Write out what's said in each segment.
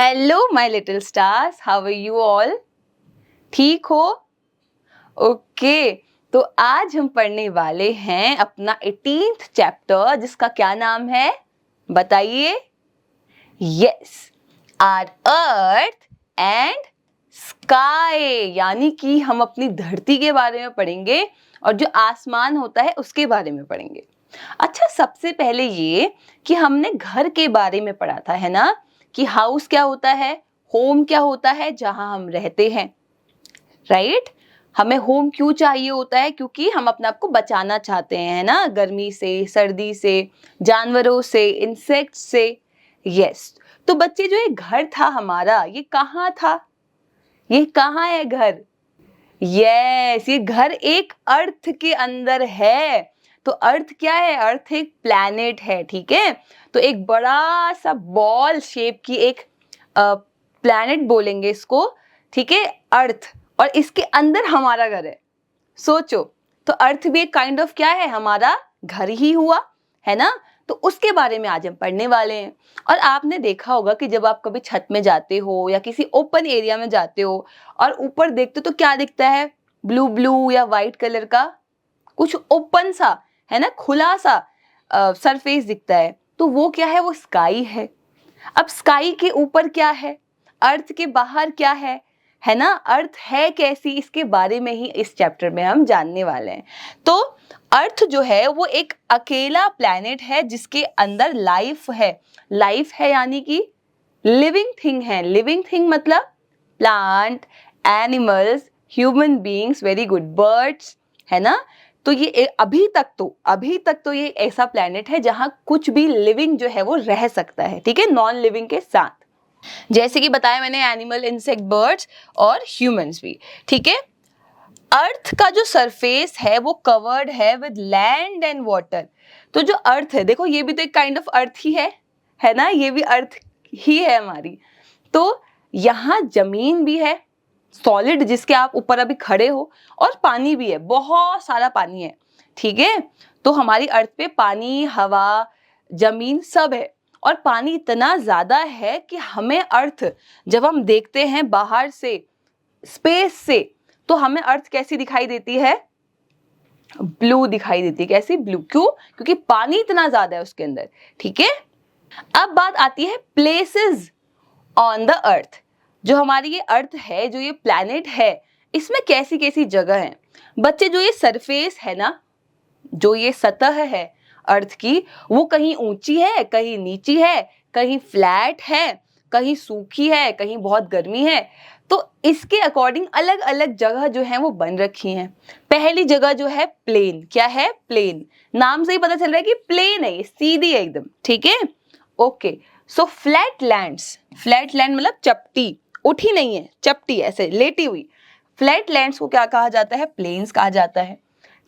Hello my little stars, how are you all? ठीक हो? Okay, तो आज हम पढ़ने वाले हैं अपना 18th चैप्टर, जिसका क्या नाम है बताइए? Yes, are earth and sky, यानी कि हम अपनी धरती के बारे में पढ़ेंगे और जो आसमान होता है उसके बारे में पढ़ेंगे। अच्छा, सबसे पहले ये कि हमने घर के बारे में पढ़ा था, है ना, कि हाउस क्या होता है, होम क्या होता है, जहां हम रहते हैं, राइट? हमें होम क्यों चाहिए होता है? क्योंकि हम अपने आप को बचाना चाहते हैं, है ना, गर्मी से, सर्दी से, जानवरों से, इंसेक्ट से। यस, तो बच्चे जो ये घर था हमारा, ये कहाँ था? ये कहाँ है घर? यस, ये घर एक अर्थ के अंदर है। तो अर्थ क्या है? अर्थ एक प्लैनेट है, ठीक है? तो एक बड़ा सा बॉल शेप की एक प्लैनेट बोलेंगे इसको, ठीक है, अर्थ, और इसके अंदर हमारा घर है। सोचो, तो अर्थ भी एक काइंड ऑफ क्या है? हमारा घर ही हुआ, है ना? तो उसके बारे में आज हम पढ़ने वाले हैं। और आपने देखा होगा कि जब आप कभी छत में जाते हो या किसी ओपन एरिया में जाते हो और ऊपर देखते हो तो क्या दिखता है? ब्लू ब्लू या वाइट कलर का कुछ ओपन सा, है ना, खुला सा सरफेस दिखता है। तो वो क्या है? वो स्काई है। अब स्काई के ऊपर क्या है? अर्थ के बाहर क्या है ना? अर्थ है कैसी, इसके बारे में ही इस चैप्टर में हम जानने वाले हैं। तो अर्थ जो है वो एक अकेला प्लैनेट है जिसके अंदर लाइफ है। लाइफ है यानी कि लिविंग थिंग है। लिविंग थिंग मतलब plant, animals, human beings, very good, birds, है ना? तो ये अभी तक तो ये ऐसा प्लैनेट है जहां कुछ भी लिविंग जो है वो रह सकता है, ठीक है, नॉन लिविंग के साथ। जैसे कि बताया मैंने, एनिमल, इंसेक्ट, बर्ड्स और ह्यूमंस भी, ठीक है। अर्थ का जो सरफेस है वो कवर्ड है विद लैंड एंड वाटर। तो जो अर्थ है, देखो, ये भी तो एक काइंड ऑफ अर्थ ही है ना? ये भी अर्थ ही है हमारी। तो यहाँ जमीन भी है, सॉलिड, जिसके आप ऊपर अभी खड़े हो, और पानी भी है, बहुत सारा पानी है, ठीक है। तो हमारी अर्थ पे पानी, हवा, जमीन सब है। और पानी इतना ज्यादा है कि हमें अर्थ, जब हम देखते हैं बाहर से, स्पेस से, तो हमें अर्थ कैसी दिखाई देती है? ब्लू दिखाई देती है। कैसी? ब्लू। क्यों? क्योंकि पानी इतना ज्यादा है उसके अंदर, ठीक है। अब बात आती है प्लेसेस ऑन द अर्थ। जो हमारी ये अर्थ है, जो ये प्लैनेट है, इसमें कैसी कैसी जगह है बच्चे? जो ये सरफेस है ना, जो ये सतह है अर्थ की, वो कहीं ऊंची है, कहीं नीची है, कहीं फ्लैट है, कहीं सूखी है, कहीं बहुत गर्मी है। तो इसके अकॉर्डिंग अलग अलग जगह जो है वो बन रखी हैं। पहली जगह जो है प्लेन। क्या है? प्लेन। नाम से ही पता चल रहा है कि प्लेन है, ये सीधी है एकदम, ठीक है। ओके, सो फ्लैट लैंड्स। फ्लैट लैंड मतलब चपटी, उठी नहीं है, चपटी, ऐसे लेटी हुई। फ्लैट लैंड्स को क्या कहा जाता है? प्लेन्स कहा जाता है,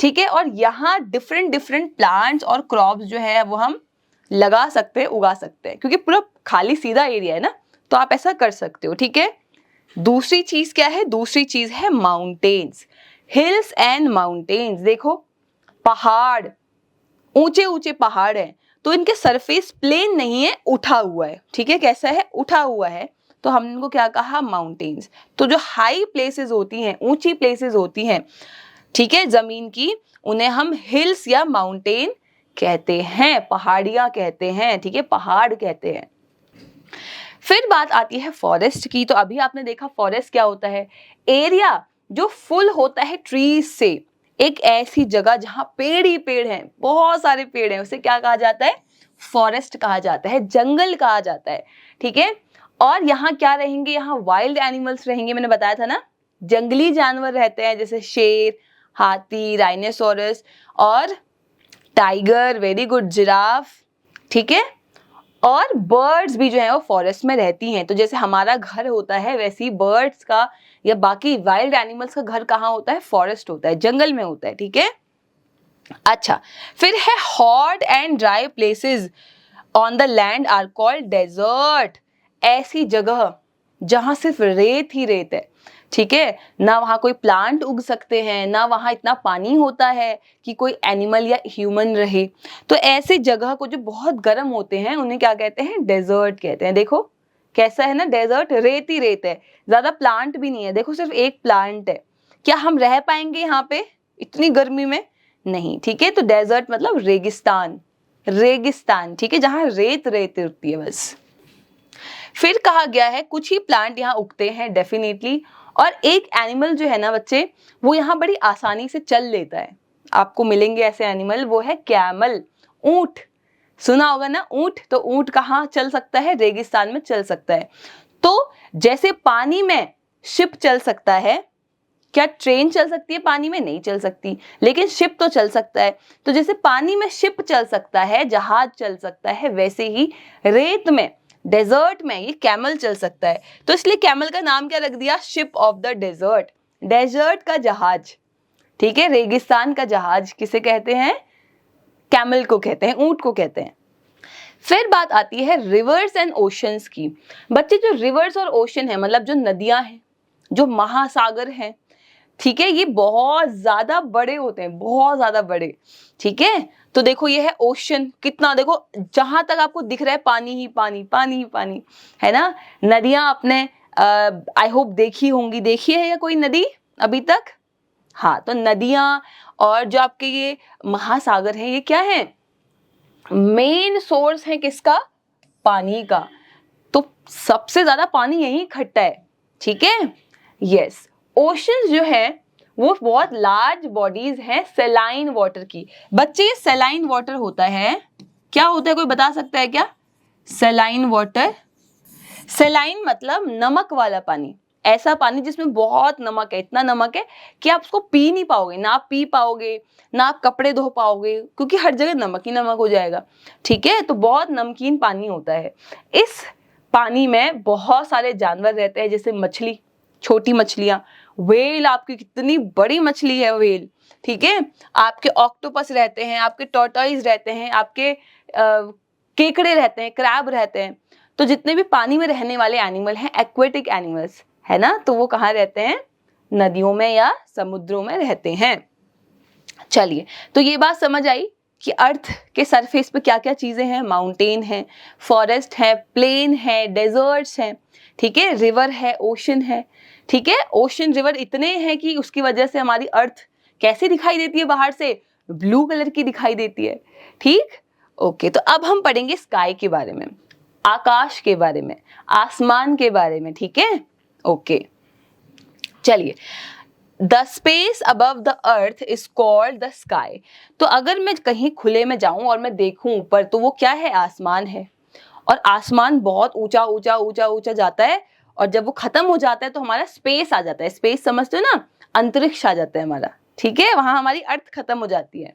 ठीक है। और यहाँ डिफरेंट डिफरेंट प्लांट्स और क्रॉप्स जो है वो हम लगा सकते हैं, उगा सकते हैं, क्योंकि पूरा खाली सीधा एरिया है ना, तो आप ऐसा कर सकते हो, ठीक है। दूसरी चीज क्या है? दूसरी चीज है माउंटेन्स, हिल्स एंड माउंटेन्स। देखो, पहाड़, ऊंचे ऊंचे पहाड़ हैं, तो इनके सरफेस प्लेन नहीं है, उठा हुआ है, ठीक है। कैसा है? उठा हुआ है। तो हमने इनको क्या कहा? माउंटेन्स। तो जो हाई प्लेसेस होती हैं, ऊंची प्लेसेस होती हैं, ठीक है, जमीन की, उन्हें हम हिल्स या माउंटेन कहते हैं, पहाड़ियां कहते हैं, ठीक है, पहाड़ कहते हैं। फिर बात आती है फॉरेस्ट की। तो अभी आपने देखा फॉरेस्ट क्या होता है? एरिया जो फुल होता है ट्रीज से, एक ऐसी जगह जहां पेड़ ही पेड़ हैं, बहुत सारे पेड़ हैं, उसे क्या कहा जाता है? फॉरेस्ट कहा जाता है, जंगल कहा जाता है, ठीक है। और यहाँ क्या रहेंगे? यहाँ वाइल्ड एनिमल्स रहेंगे, मैंने बताया था ना, जंगली जानवर रहते हैं, जैसे शेर, हाथी, राइनोसोरस और टाइगर, वेरी गुड, जिराफ, ठीक है। और बर्ड्स भी जो है वो फॉरेस्ट में रहती हैं। तो जैसे हमारा घर होता है, वैसे ही बर्ड्स का या बाकी वाइल्ड एनिमल्स का घर कहाँ होता है? फॉरेस्ट होता है, जंगल में होता है, ठीक है। अच्छा, फिर है hot and dry places on the land are called desert. ऐसी जगह जहां सिर्फ रेत ही रेत है, ठीक है, ना वहां कोई प्लांट उग सकते हैं, ना वहां इतना पानी होता है कि कोई एनिमल या ह्यूमन रहे। तो ऐसे जगह को जो बहुत गर्म होते हैं, उन्हें क्या कहते हैं? डेजर्ट कहते हैं। देखो, कैसा है ना डेजर्ट, रेत ही रेत है, ज्यादा प्लांट भी नहीं है, देखो सिर्फ एक प्लांट है। क्या हम रह पाएंगे यहाँ पे इतनी गर्मी में? नहीं, ठीक है। तो डेजर्ट मतलब रेगिस्तान, रेगिस्तान, ठीक है, जहां रेत रेत होती है बस। फिर कहा गया है कुछ ही प्लांट यहाँ उगते हैं डेफिनेटली, और एक एनिमल जो है ना बच्चे, वो यहाँ बड़ी आसानी से चल लेता है। आपको मिलेंगे ऐसे एनिमल, वो है कैमल, ऊंट। सुना होगा ना ऊंट, तो ऊंट कहाँ चल सकता है? रेगिस्तान में चल सकता है। तो जैसे पानी में शिप चल सकता है, क्या ट्रेन चल सकती है पानी में? नहीं चल सकती, लेकिन शिप तो चल सकता है। तो जैसे पानी में शिप चल सकता है, जहाज चल सकता है, वैसे ही रेत में, डेजर्ट में ये कैमल चल सकता है। तो इसलिए कैमल का नाम क्या रख दिया? Ship of the desert, desert का जहाज, ठीक है। रेगिस्तान का जहाज किसे कहते हैं? कैमल को कहते हैं, ऊंट को कहते हैं। फिर बात आती है रिवर्स एंड ओशंस की। बच्चे जो रिवर्स और ओशन है, मतलब जो नदियां हैं, जो महासागर हैं, ठीक है, ये बहुत ज्यादा बड़े होते हैं, बहुत ज्यादा बड़े, ठीक है। तो देखो ये है ओशन, कितना, देखो जहां तक आपको दिख रहा है पानी ही पानी, पानी ही पानी, है ना। नदियां आपने आई होप देखी होंगी, देखी है या कोई नदी अभी तक? हाँ, तो नदियां और जो आपके ये महासागर हैं, ये क्या है? मेन सोर्स है किसका? पानी का। तो सबसे ज्यादा पानी यही इकट्ठा है, ठीक है। यस, ओशंस जो है वो बहुत लार्ज बॉडीज हैं सेलाइन वाटर की। बच्चे ये सेलाइन वाटर होता है, क्या होता है कोई बता सकता है क्या? सेलाइन वाटर, सेलाइन मतलब नमक वाला पानी, ऐसा पानी जिसमें बहुत नमक है, इतना नमक है कि आप उसको पी नहीं पाओगे, ना आप पी पाओगे, ना आप कपड़े धो पाओगे, क्योंकि हर जगह नमक ही नमक हो जाएगा, ठीक है। तो बहुत नमकीन पानी होता है। इस पानी में बहुत सारे जानवर रहते हैं, जैसे मछली, छोटी मछलियां, व्हेल, आपकी कितनी बड़ी मछली है व्हेल, ठीक है। आपके ऑक्टोपस रहते हैं, आपके टॉर्टॉइस रहते हैं, आपके केकड़े रहते हैं, क्रैब रहते हैं। तो जितने भी पानी में रहने वाले एनिमल हैं, एक्वेटिक एनिमल्स, है ना, तो वो कहाँ रहते हैं? नदियों में या समुद्रों में रहते हैं। चलिए, तो ये बात समझ आई कि अर्थ के सरफेस पे क्या क्या चीजें हैं। माउंटेन है, फॉरेस्ट है, प्लेन है, डेजर्ट्स हैं, ठीक है, रिवर है, ओशन है, ठीक है। ओशन रिवर इतने हैं कि उसकी वजह से हमारी अर्थ कैसी दिखाई देती है? बाहर से ब्लू कलर की दिखाई देती है, ठीक। ओके, तो अब हम पढ़ेंगे स्काई के बारे में, आकाश के बारे में, आसमान के बारे में, ठीक है। ओके, चलिए, the space above the earth is called the sky. तो अगर मैं कहीं खुले में जाऊं और मैं देखूं ऊपर, तो वो क्या है? आसमान है। और आसमान बहुत ऊंचा ऊंचा ऊंचा ऊंचा जाता है, और जब वो खत्म हो जाता है तो हमारा स्पेस आ जाता है। स्पेस समझते हो ना? अंतरिक्ष आ जाता है हमारा, ठीक है, वहां हमारी अर्थ खत्म हो जाती है।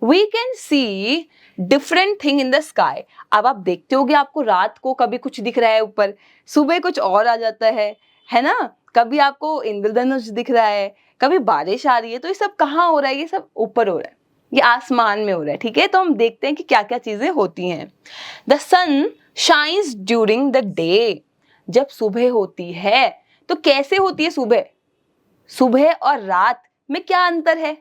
We can see different thing in the sky। अब आप देखते होगे, आपको रात को कभी कुछ दिख रहा है ऊपर, सुबह कुछ और आ जाता है ना। कभी आपको इंद्रधनुष दिख रहा है, कभी बारिश आ रही है। तो ये सब कहाँ हो रहा है? ये सब ऊपर हो रहा है, ये आसमान में हो रहा है, ठीक है। तो हम देखते हैं कि क्या क्या चीजें होती हैं। The sun shines during the day. जब सुबह होती है तो कैसे होती है सुबह? सुबह और रात में क्या अंतर है?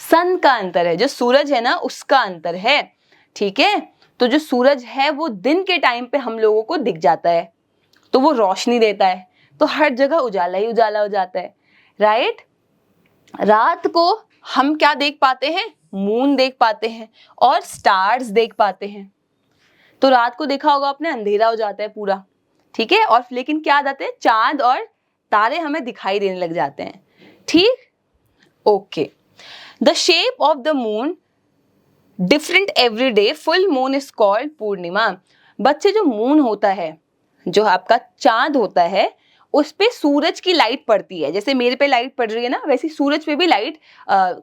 सन का अंतर है, जो सूरज है ना उसका अंतर है, ठीक है। तो जो सूरज है वो दिन के टाइम पे हम लोगों को दिख जाता है, तो वो रोशनी देता है, तो हर जगह उजाला ही उजाला हो जाता है, राइट। रात को हम क्या देख पाते हैं? मून देख पाते हैं और स्टार्स देख पाते हैं। तो रात को देखा होगा आपने, अंधेरा हो जाता है पूरा, ठीक है। और लेकिन क्या आ जाते हैं? चांद और तारे हमें दिखाई देने लग जाते हैं, ठीक। Okay, the shape of the moon different every day. Full moon is called Purnima. बच्चे, जो मून होता है, जो आपका चांद होता है, उस पे सूरज की लाइट पड़ती है। जैसे मेरे पे लाइट पड़ रही है ना, वैसे सूरज पे भी लाइट,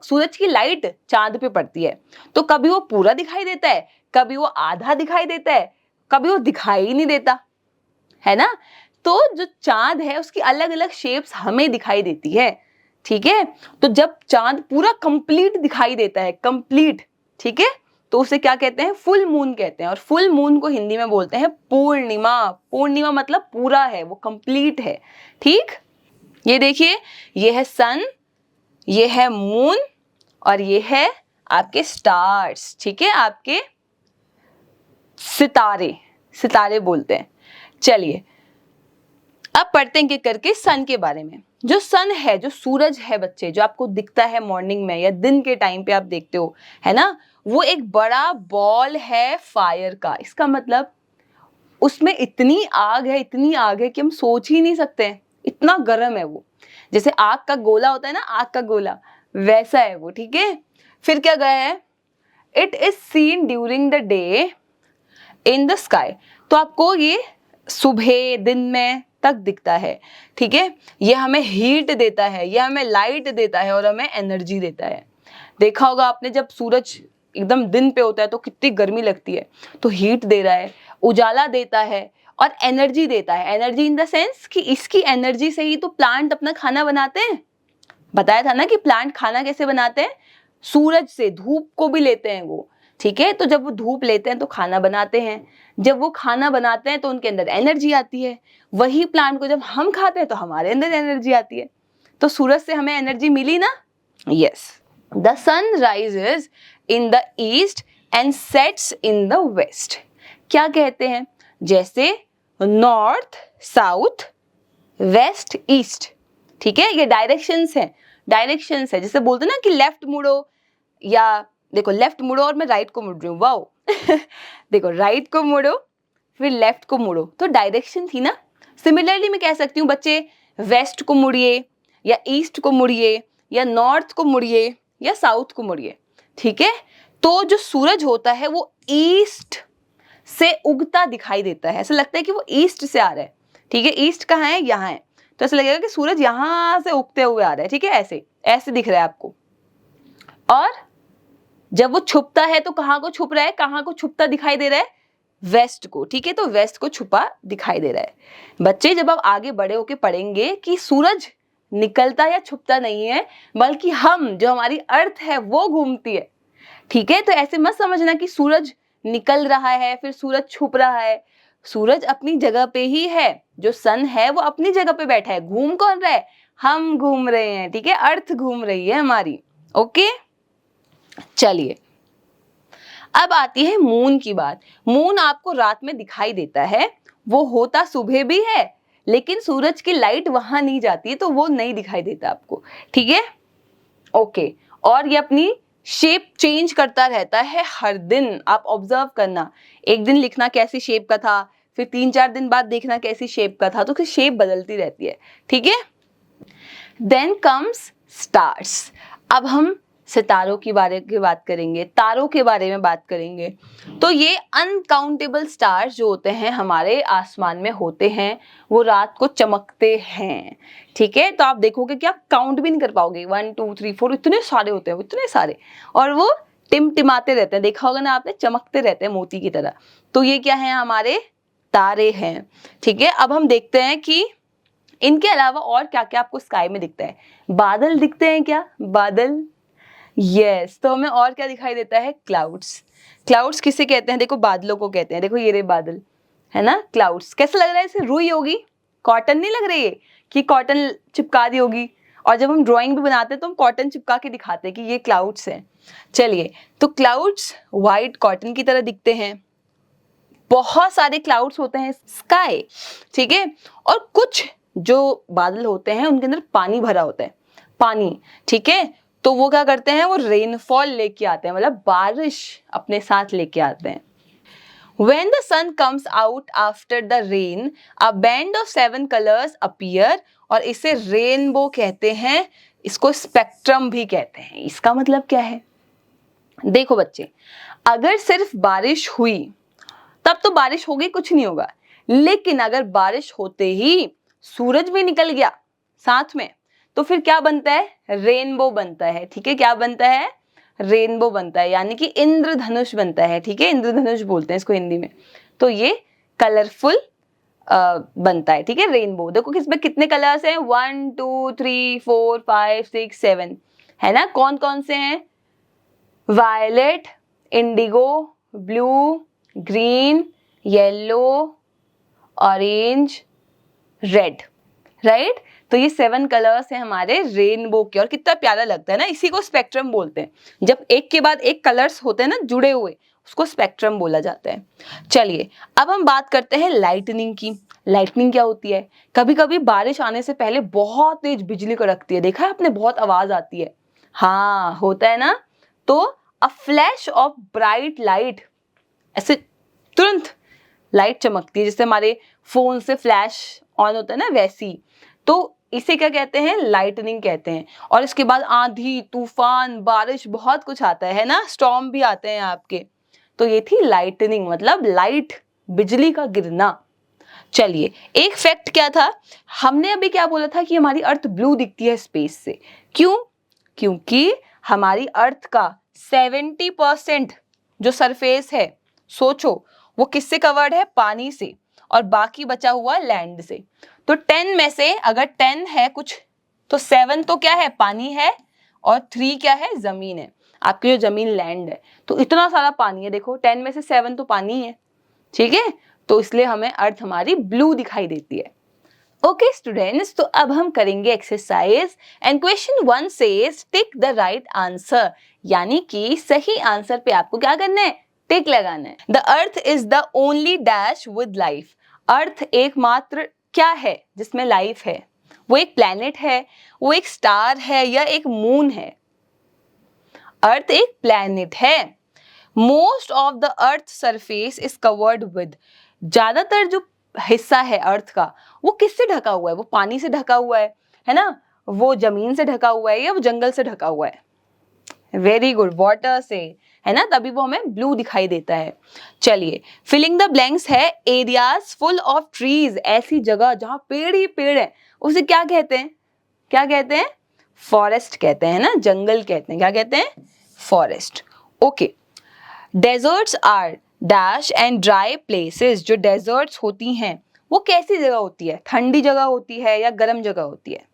सूरज की लाइट चांद पे पड़ती है। तो कभी वो पूरा दिखाई देता है, कभी वो आधा दिखाई देता है, कभी वो दिखाई ही नहीं देता, है ना। तो जो चांद है उसकी अलग अलग शेप्स हमें दिखाई देती है, ठीक है। तो जब चांद पूरा कंप्लीट दिखाई देता है, कंप्लीट, ठीक है, तो उसे क्या कहते हैं? फुल मून कहते हैं। और फुल मून को हिंदी में बोलते हैं पूर्णिमा। पूर्णिमा मतलब पूरा है, वो कंप्लीट है, ठीक। ये देखिए, ये है सन, ये है मून, और ये है आपके स्टार्स, ठीक है, आपके सितारे, सितारे बोलते हैं, चलिए अब पढ़ते हैं करके सन के बारे में। जो सन है, जो सूरज है बच्चे, जो आपको दिखता है मॉर्निंग में या दिन के टाइम पे आप देखते हो, है ना, वो एक बड़ा बॉल है फायर का। इसका मतलब उसमें इतनी आग है कि हम सोच ही नहीं सकते हैं, इतना गर्म है वो। जैसे आग का गोला होता है ना, आग का गोला, वैसा है वो, ठीक है। फिर क्या गया है, it is seen during the day in the sky. तो आपको ये सुबह दिन में तक दिखता है, ठीक है। ये हमें हीट देता है, ये हमें लाइट देता है और हमें एनर्जी देता है। देखा होगा आपने, जब सूरज एकदम दिन पे होता है तो कितनी गर्मी लगती है, तो हीट दे रहा है, उजाला देता है और एनर्जी देता है। एनर्जी इन द सेंस कि इसकी एनर्जी से ही तो प्लांट अपना खाना बनाते हैं। बताया था ना कि प्लांट खाना कैसे बनाते हैं, सूरज से, धूप को भी लेते हैं वो, ठीक है। तो जब वो धूप लेते हैं तो खाना बनाते हैं, जब वो खाना बनाते हैं तो उनके अंदर एनर्जी आती है। वही प्लांट को जब हम खाते हैं तो हमारे अंदर एनर्जी आती है। तो सूरज से हमें एनर्जी मिली ना। Yes, the sun rises in the east and sets in the west. क्या कहते हैं, जैसे नॉर्थ साउथ वेस्ट ईस्ट, ठीक है, ये डायरेक्शंस हैं, डायरेक्शंस है। जैसे बोलते हैं ना कि लेफ्ट मुड़ो, या देखो लेफ्ट मुड़ो और मैं राइट को मुड़ रही हूँ, वाओ देखो राइट को मुड़ो फिर लेफ्ट को मुड़ो, तो डायरेक्शन थी ना। सिमिलरली मैं कह सकती हूँ बच्चे, वेस्ट को मुड़िए या ईस्ट को मुड़िए या नॉर्थ को मुड़िए या साउथ को मुड़िए, ठीक है। तो जो सूरज होता है वो ईस्ट से उगता दिखाई देता है, ऐसा लगता है कि वो ईस्ट से आ रहा है, ठीक है। ईस्ट कहाँ है, यहाँ है, तो ऐसा लगेगा कि सूरज यहाँ से उगते हुए आ रहा है, ठीक है, ऐसे ऐसे दिख रहा है आपको। और जब वो छुपता है तो कहाँ को छुप रहा है, कहाँ को छुपता दिखाई दे रहा है, वेस्ट को, ठीक है। तो वेस्ट को छुपा दिखाई दे रहा है। बच्चे जब आप आगे बड़े होके पढ़ेंगे कि सूरज निकलता या छुपता नहीं है, बल्कि हम, जो हमारी अर्थ है वो घूमती है, ठीक है। तो ऐसे मत समझना कि सूरज निकल रहा है फिर सूरज छुप रहा है। सूरज अपनी जगह पे ही है, जो सन है वो अपनी जगह पे बैठा है। घूम कौन रहा है, हम घूम रहे हैं, ठीक है, अर्थ घूम रही है हमारी। ओके, चलिए अब आती है मून की बात। मून आपको रात में दिखाई देता है, वो होता सुबह भी है, लेकिन सूरज की लाइट वहां नहीं जाती है तो वो नहीं दिखाई देता आपको, ठीक है। ओके, और ये अपनी शेप चेंज करता रहता है हर दिन, आप ऑब्जर्व करना। एक दिन लिखना कैसी शेप का था, फिर 3-4 दिन बाद देखना कैसी शेप का था, तो फिर शेप बदलती रहती है, ठीक है। Then comes stars. अब हम सितारों की बात करेंगे, तारों के बारे में बात करेंगे। तो ये अनकाउंटेबल स्टार्स जो होते हैं हमारे आसमान में होते हैं, वो रात को चमकते हैं, ठीक है। तो आप देखोगे कि आप काउंट भी नहीं कर पाओगे, 1 2 3 4, इतने सारे होते हैं, इतने सारे, और वो टिमटिमाते रहते हैं। देखा होगा ना आपने, चमकते रहते हैं मोती की तरह। तो ये क्या है, हमारे तारे हैं, ठीक है। अब हम देखते हैं कि इनके अलावा और क्या क्या आपको स्काई में दिखता है। बादल दिखते हैं क्या, बादल, यस। तो हमें और क्या दिखाई देता है, क्लाउड्स। क्लाउड्स किसे कहते हैं, देखो बादलों को कहते हैं। देखो ये रहे बादल, है ना, क्लाउड्स। कैसा लग रहा है, इसे रुई होगी, कॉटन नहीं लग रही है कि कॉटन चिपका दी होगी। और जब हम ड्राइंग भी बनाते हैं तो हम कॉटन चिपका के दिखाते हैं कि ये क्लाउड्स हैं। चलिए, तो क्लाउड्स व्हाइट कॉटन की तरह दिखते हैं। बहुत सारे क्लाउड्स होते हैं स्काई, ठीक है। और कुछ जो बादल होते हैं उनके अंदर पानी भरा होता है, पानी, ठीक है। तो वो क्या करते हैं, वो रेनफॉल लेके आते हैं, मतलब बारिश अपने साथ लेके आते हैं। When the sun comes out after the rain, a band of 7 colors appear, और इसे रेनबो कहते हैं, इसको स्पेक्ट्रम भी कहते हैं। इसका मतलब क्या है, देखो बच्चे, अगर सिर्फ बारिश हुई तब तो बारिश हो गई, कुछ नहीं होगा। लेकिन अगर बारिश होते ही सूरज भी निकल गया साथ में, तो फिर क्या बनता है, रेनबो बनता है, ठीक है। क्या बनता है, रेनबो बनता है, यानी कि इंद्रधनुष बनता है, ठीक है। इंद्रधनुष बोलते हैं इसको हिंदी में। तो ये कलरफुल बनता है, ठीक है, रेनबो। देखो किसमें कितने कलर्स हैं, 1 2 3 4 5 6 7, है ना। कौन कौन से हैं, violet, indigo, blue, green, yellow, orange, red, right. तो ये 7 कलर्स हैं हमारे रेनबो के, और कितना प्यारा लगता है ना। इसी को स्पेक्ट्रम बोलते हैं, जब एक के बाद एक कलर्स होते हैं ना जुड़े हुए, उसको स्पेक्ट्रम बोला जाता है। चलिए अब हम बात करते हैं लाइटनिंग की। लाइटनिंग क्या होती है? कभी कभी बारिश आने से पहले बहुत तेज बिजली कड़कती है, देखा है आपने, बहुत आवाज आती है। हाँ होता है ना। तो a flash of bright light, ऐसे तुरंत लाइट चमकती है, जैसे हमारे फोन से फ्लैश ऑन होता है ना, वैसी। तो इसे क्या कहते हैं? लाइटनिंग कहते हैं। और इसके बाद आंधी, तूफान, बारिश, बहुत कुछ आता है ना, स्टॉर्म भी आते हैं आपके। तो ये थी लाइटनिंग, मतलब लाइट, बिजली का गिरना। चलिए एक फैक्ट क्या था, हमने अभी क्या बोला था कि हमारी अर्थ ब्लू दिखती है स्पेस से। क्यों? क्योंकि हमारी अर्थ का 70% जो सरफेस है, सोचो, वो किससे कवर्ड है? पानी से, और बाकी बचा हुआ लैंड से। तो 10 में से अगर 10 है कुछ, तो 7 तो क्या है? पानी है, और 3 क्या है? जमीन है। आपकी जो जमीन लैंड है। तो इतना सारा पानी है, देखो 10 में से 7 तो पानी है, ठीक है। तो इसलिए हमें अर्थ हमारी ब्लू दिखाई देती है। ओके स्टूडेंट्स, तो अब हम करेंगे exercise and question 1 says tick the right answer, यानी कि सही आंसर पे आपको क्या करना है? टिक लगाना है। The earth is the only dash with life. Earth एकमात्र क्या है जिसमें लाइफ है? वो एक प्लैनेट है, वो एक स्टार है, या एक मून है? अर्थ एक प्लैनेट है। Most of the earth surface is covered with, ज्यादातर जो हिस्सा है अर्थ का वो किससे ढका हुआ है? वो पानी से ढका हुआ है ना, वो जमीन से ढका हुआ है, या वो जंगल से ढका हुआ है? वेरी गुड, वाटर से, है ना, तभी वो हमें ब्लू दिखाई देता है। चलिए फिलिंग द ब्लैंक्स है एरियाज फुल ऑफ ट्रीज, ऐसी जगह जहां पेड़ ही पेड़ है, उसे क्या कहते हैं? क्या कहते हैं? फॉरेस्ट कहते हैं ना, जंगल कहते हैं। क्या कहते हैं? Forest. Okay. Deserts are dash and dry places, जो डेजर्ट्स होती हैं वो कैसी जगह होती है? ठंडी जगह होती है या गर्म जगह होती है?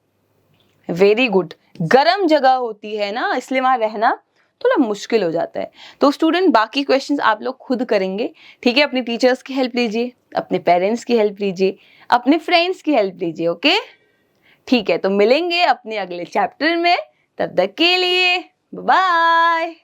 वेरी गुड, गर्म जगह होती है ना, इसलिए वहां रहना थोड़ा मुश्किल हो जाता है। तो स्टूडेंट बाकी क्वेश्चंस आप लोग खुद करेंगे, ठीक है। अपने टीचर्स की हेल्प लीजिए, अपने पेरेंट्स की हेल्प लीजिए, अपने फ्रेंड्स की हेल्प लीजिए। ओके ठीक है, तो मिलेंगे अपने अगले चैप्टर में, तब तक के लिए बाय।